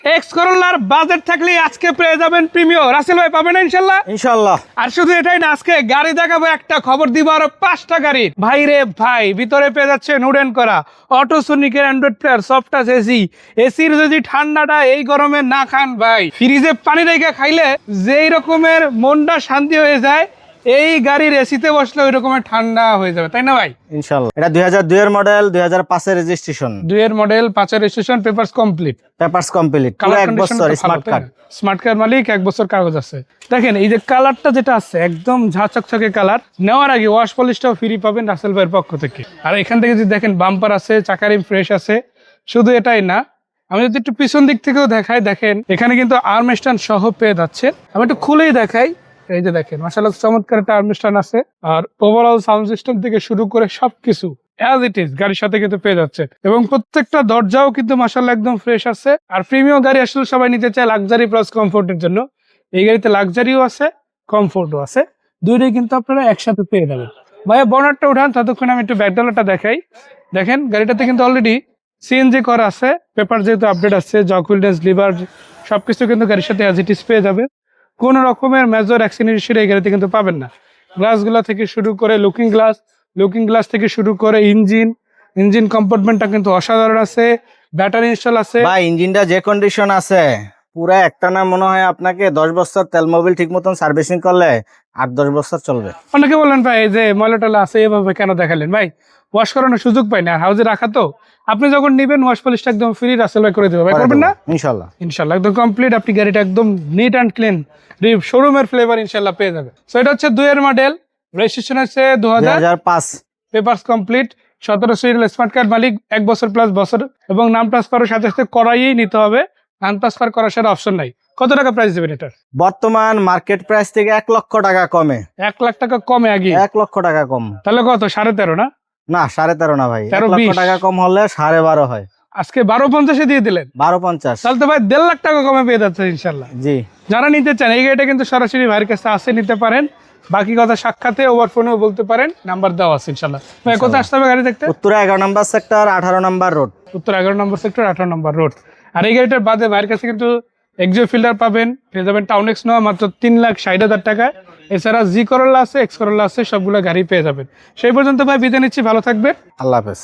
X করোলার budget থাকলে আজকে পেয়ে যাবেন প্রিমিয়াম। রাসেল ভাই পাবেন না ইনশাল্লাহ? ইনশাআল্লাহ। আর শুধু এটাই না, আজকে গাড়ি দেখাবো, একটা খবর দিব আরো 5টা গাড়ি। ভাই রে ভাই, ভিতরে পেয়ে যাচ্ছে নুডেন করা অটোসোনিকের android player, soft touch AC. এসির যদি ঠান্ডাটা এই গরমে না খান ভাই, ফ্রিজে পানি রেখে খাইলে যেই রকমের মনটা শান্তি হয়ে যায়, এই গাড়ির এসিতে বসলে ওই রকমের ঠান্ডা হয়ে যাবে, তাই না ভাই? ইনশাআল্লাহ। এটা 2002 এর মডেল, 2005 এর রেজিস্ট্রেশন। 2 এর মডেল, 5 এর registration, papers complete. Papers complete, পুরো 1 বছর স্মার্ট কার্ড। স্মার্ট কার্ড মালিক, 1 বছর কাগজ আছে। দেখেন এই যে কালারটা যেটা আছে, একদম ঝা চকচকে কালার। নেওয়ার আগে ওয়াশ পলিশটাও ফ্রি পাবেন রাসেল ভাইয়ের পক্ষ থেকে। আর এখান থেকে যদি দেখেন, বাম্পার আছে, চাকারিম ফ্রেশ আছে। শুধু এটাই না, আমি যদি একটু পিছন দিক থেকেও দেখাই, দেখেন এখানে কিন্তু আর্ম স্ট্যান্ড সহ পেয়ে যাচ্ছেন। আমি একটু খুলেই দেখাই, এই যে দেখেন মাশাআল্লাহ চমৎকার একটা আর্ম স্ট্যান্ড আছে। আর ওভারঅল সাউন্ড সিস্টেম থেকে শুরু করে সবকিছু অ্যাজ ইট ইজ গাড়ির সাথে কিন্তু পেয়ে যাচ্ছে। এবং প্রত্যেকটা দরজাও কিন্তু মাশাআল্লাহ একদম ফ্রেশ আছে। আর প্রিমিয়াম গাড়ি আসলে সবাই নিতে চায় লাক্সারি প্লাস কমফোর্টের জন্য। এই গাড়িতে লাক্সারিও আছে, কমফোর্টও আছে, দুইটাই কিন্তু আপনারা একসাথে পেয়ে যাবেন। ভাইয়া বনারটা উঠান, ততক্ষণ আমি একটু ব্যাকডালাটা দেখাই। দেখেন গাড়িটাতে কিন্তু অলরেডি সিএনজি করা আছে, পেপার যেহেতু আপডেট আছে, জক হুইলনেস, লিভার সবকিছু কিন্তু গাড়ির সাথে অ্যাজ ইট ইজ পেয়ে যাবে। কোন রকমের মেজর অ্যাক্সিডেন্ট হিস্ট্রি এই গাড়িতে কিন্তু পাবেন না। গ্লাসগুলো থেকে শুরু করে লুকিং গ্লাস থেকে শুরু করে ইঞ্জিন কম্পার্টমেন্টটা কিন্তু অসাধারণ আছে। ব্যাটারি ইনস্টল আছে। ভাই ইঞ্জিনটা যে কন্ডিশন আছে, পুরো একটা না মনে হয় আপনাকে 10 বছর তেল মোবিল ঠিক মতন সার্ভিসিং করলে 8-10 বছর চলবে। অনেকে বলেন ভাই এই যে ময়লাটলা আছে এভাবে কেন দেখালেন? ভাই ওয়াশ করানোর সুযোগ পাই না, হাউজে রাখা তো। আপনি যখন নিবেন ওয়াশ পলিশটা একদম ফ্রি রাসেল ভাই করে দেবে। ভাই করবেন না? ইনশাআল্লাহ। ইনশাআল্লাহ একদম কমপ্লিট, আপনি গাড়িটা একদম নিট অ্যান্ড ক্লিন শোরুমের ফ্লেভার ইনশাআল্লাহ পেয়ে যাবে। সো এটা হচ্ছে 2 এর মডেল, রেজিস্ট্রেশন হচ্ছে 2005, papers complete, 17 serial, smart card মালিক, 1 বছর প্লাস বছর। এবং নাম ট্রান্সফারের সাথে সাথে করাই নিতে হবে, নাম ট্রান্সফার করার সাথে অপশন নাই। কত টাকা প্রাইস দেবেন এটার? বর্তমান মার্কেট প্রাইস থেকে 1 লক্ষ টাকা কমে। 1 লাখ টাকা কমে আগে? 1 লক্ষ টাকা কম। তাহলে কত? 13.5 না? না 13.5 না ভাই, 1 লক্ষ 13-20 টাকা কম হলে 12.5 হয়। আজকে 12.50 দিয়ে দিলেন? 12.50। তাহলে তো ভাই 1.5 লাখ টাকা কমে পেয়ে যাচ্ছে ইনশাল্লাহ। জি, যারা নিতে চান এই গাড়িটা কিন্তু সরাসরি ভাইয়ের কাছে আসে নিতে পারেন। বাকি কথা সাক্ষাতে ওভার ফোনেও বলতে পারেন, নাম্বার দেওয়া আছে ইনশাল্লাহ। ভাই কোথায় আসতে হবে গাড়ি দেখতে? উত্তরা 11 নম্বর সেক্টর, 18 নম্বর রোড। উত্তর 11 নম্বর সেক্টর, 18 নম্বর রোড। আর এই গাড়িটার বাদে ভাইয়ের কাছে কিন্তু এক্সিও ফিল্ডার পাবেন, পেয়ে যাবেন টাউনেক্স নেওয়া মাত্র 3,60,000 টাকায়। এছাড়া জি করোলা আছে, এক্স করোলা আছে, সবগুলো গাড়ি পেয়ে যাবেন। সেই পর্যন্ত ভাই বিদায় নিচ্ছি, ভালো থাকবেন, আল্লাহ হাফেজ।